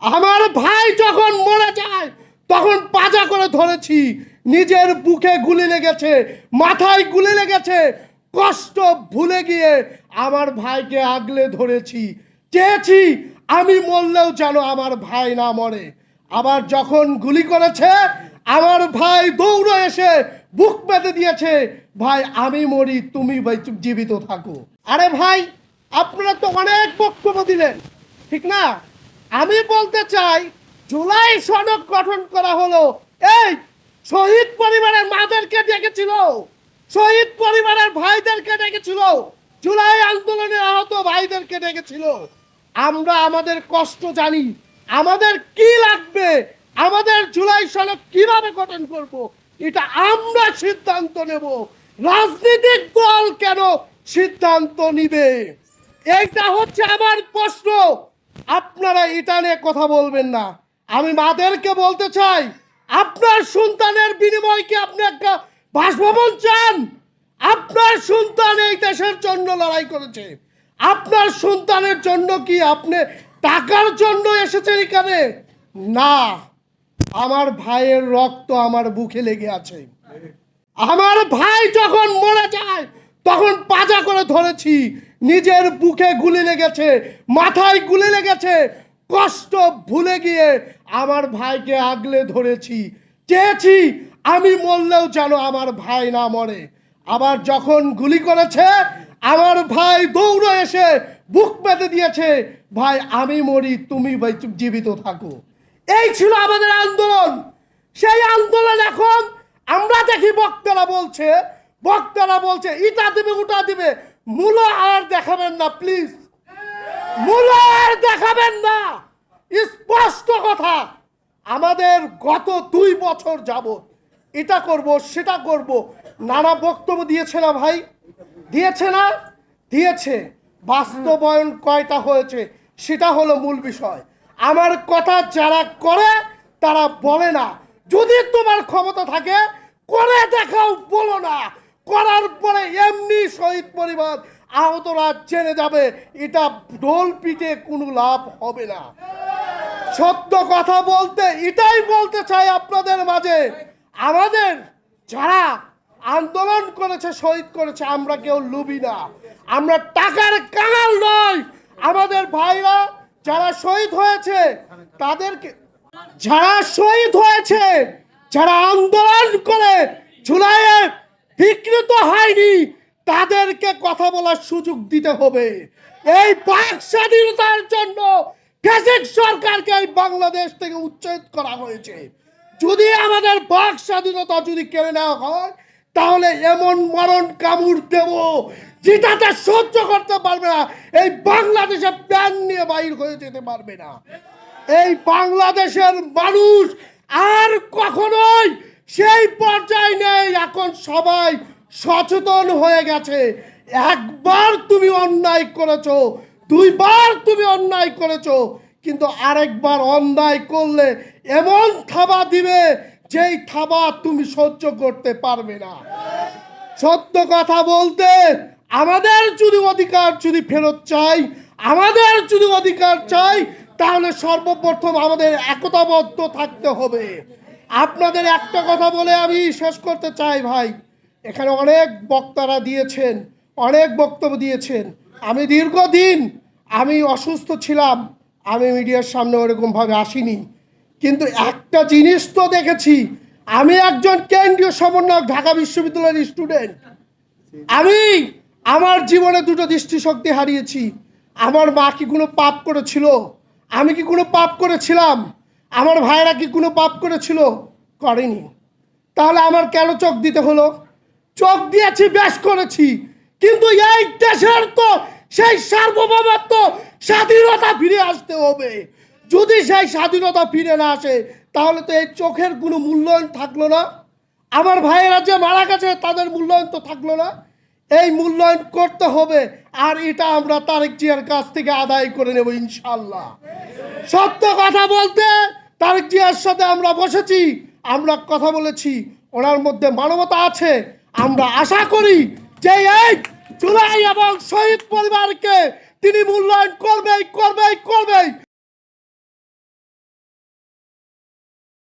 আমার ভাই যখন মরে যায় তখন পাজা করে ধরেছি, নিজের বুকে গুলি লেগেছে, মাথায় গুলি লেগেছে, কষ্ট ভুলে গিয়ে আমার ভাইকে আগলে ধরেছি, চেয়েছি আমি মরলেও যেন আমার ভাই না মরে। আবার যখন গুলি করেছে আমার ভাই দৌড়ে এসে বুক পেতে দিয়েছে, ভাই আমি মরি তুমি জীবিত থাকো। আরে ভাই আপনারা তো অনেক বক্তব্য দিলেন, ঠিক না? আমি বলতে চাই জুলাই সনদ গঠন করা হলো, এই শহীদ পরিবারের মাদেরকে ডেকেছিল, শহীদ পরিবারের ভাইদেরকে ডেকেছিল, জুলাই আন্দোলনে আহত ভাইদেরকে ডেকেছিল। আমরা আমাদের কষ্ট জানি, আমাদের কি লাগবে, আমাদের জুলাই সনদ কিভাবে গঠন করব, এটা আমরা সিদ্ধান্ত নেব। রাজনৈতিক দল কেন সিদ্ধান্ত নিবে? এইটা হচ্ছে আমার প্রশ্ন। আপনারা এটা নিয়ে কথা বলবেন না। আমি মাদেরকে বলতে চাই, আপনার সন্তানের বিনিময়ে কি আপনি একটা বাসভবন চান? আপনার সন্তান এই দেশের জন্য লড়াই করেছে, আপনার সন্তানের জন্য কি আপনি টাকার জন্য এসেছেন এখানে? না, আমার ভাইয়ের রক্ত আমার বুকে লেগে আছে। আমার ভাই যখন মরে যায় তখন পাজা করে ধরেছি, নিজের বুকে গুলি লেগেছে, মাথায় গুলি লেগেছে, কষ্ট ভুলে গিয়ে আমার ভাইকে আগলে ধরেছি, চেয়েছি আমি মরলেও যেন আমার ভাই না মরে। আবার যখন গুলি করেছে আমার ভাই দৌড়ে এসে বুক পেতে দিয়েছে, ভাই আমি মরি তুমি জীবিত থাকো। এই ছিল আমাদের আন্দোলন। সেই আন্দোলন এখন আমরা দেখি বক্তারা বলছে ইটা দিবে ওটা দিবে, মূল্য আর দেখাবেন না প্লিজ, মূল্য আর দেখাবেন না। স্পষ্ট কথা, আমাদের গত 2 বছর যাবত এটা করব সেটা করব নানা বক্তব্য দিয়েছে না ভাই? দিয়েছে না? দিয়েছে। বাস্তবায়ন কয়টা হয়েছে সেটা হলো মূল বিষয়। আমার কথা যারা করে তারা বলে না। যদি তোমার ক্ষমতা থাকে করে দেখাও, বলো না। করার পরে এমনি শহীদ পরিবার আহতরা জেনে যাবে, এটা ঢোল পিটে কোনো লাভ হবে না। সত্য কথা বলতে এটাই বলতে চাই আপনাদের মাঝে, আমাদের যারা আন্দোলন করেছে, শহীদ করেছে, আমরা কেউ লুবি না, আমরা টাকার কাঙাল নয়। আমাদের ভাইরা যারা শহীদ হয়েছে তাদেরকে, যারা শহীদ হয়েছে, যারা আন্দোলন করে জুলাইয়ে বিকৃত হয়নি, তাদেরকে কথা বলার সুযোগ দিতে হবে। এই বাক স্বাধীনতার জন্য ফ্যাসিস্ট সরকারকে এই বাংলাদেশ থেকে উচ্ছেদ করা হয়েছে। যদি আমাদের বাক স্বাধীনতা যদি কেড়ে নেওয়া হয় তাহলে এমন মরণ কামড় দেব যেটাতে সহ্য করতে পারবে না, এই বাংলাদেশে প্যান নিয়ে বাইর হয়ে যেতে পারবে না। এই বাংলাদেশের মানুষ আর কখনোই সেই পর্যায়ে নেই। এখন সবাই সচেতন হয়ে গেছে। একবার তুমি অন্যায় করেছো, 2 বার তুমি অন্যায় করেছো, কিন্তু আরেকবার অন্যায় করলে এমন থাবা দিবে যেই থাবা তুমি সহ্য করতে পারবে না। সত্য কথা বলতে, আমাদের যদি অধিকার যদি ফেরত চাই, আমাদের যদি অধিকার চাই, তাহলে সর্বপ্রথম আমাদের একতাবদ্ধ থাকতে হবে। আপনাদের একটা কথা বলে আমি শেষ করতে চাই ভাই, এখানে অনেক বক্তারা দিয়েছেন, অনেক বক্তব্য দিয়েছেন। আমি দীর্ঘদিন আমি অসুস্থ ছিলাম, আমি মিডিয়ার সামনে ওরকমভাবে আসিনি, কিন্তু একটা জিনিস তো দেখেছি, আমি একজন কেন্দ্রীয় সমন্বয়ক, ঢাকা বিশ্ববিদ্যালয়ের স্টুডেন্ট। আমি আমার জীবনে 2টো দৃষ্টিশক্তি হারিয়েছি। আমার মা কি কোনো পাপ করেছিল? আমি কি কোনো পাপ করেছিলাম? আমার ভাইরা কি কোনো পাপ করেছিল? করেনি। তাহলে আমার কেন চোখ দিতে হলো? চোখ দিয়েছি, বেশ করেছি, কিন্তু এই দেশের তো সেই সার্বভৌমত্ব, স্বাধীনতা ফিরে আসতে হবে। যদি সেই স্বাধীনতা ফিরে না আসে তাহলে তো এই চোখের কোনো মূল্যায়ন থাকলো না। আমার ভাইয়েরা যে মারা গেছে তাদের মূল্যায়ন তো থাকলো না। এই মূল্যায়ন করতে হবে, আর এটা আমরা তারেক জিয়ার কাছ থেকে আদায় করে নেব ইনশাল্লাহ। সত্য কথা বলতে, তারেক জিয়ার সাথে আমরা বসেছি, আমরা কথা বলেছি, ওনার মধ্যে মানবতা আছে। আমরা আশা করি যে এই জুলাই এবং শহীদ পরিবারকে তিনি মূল্যায়ন করবেই।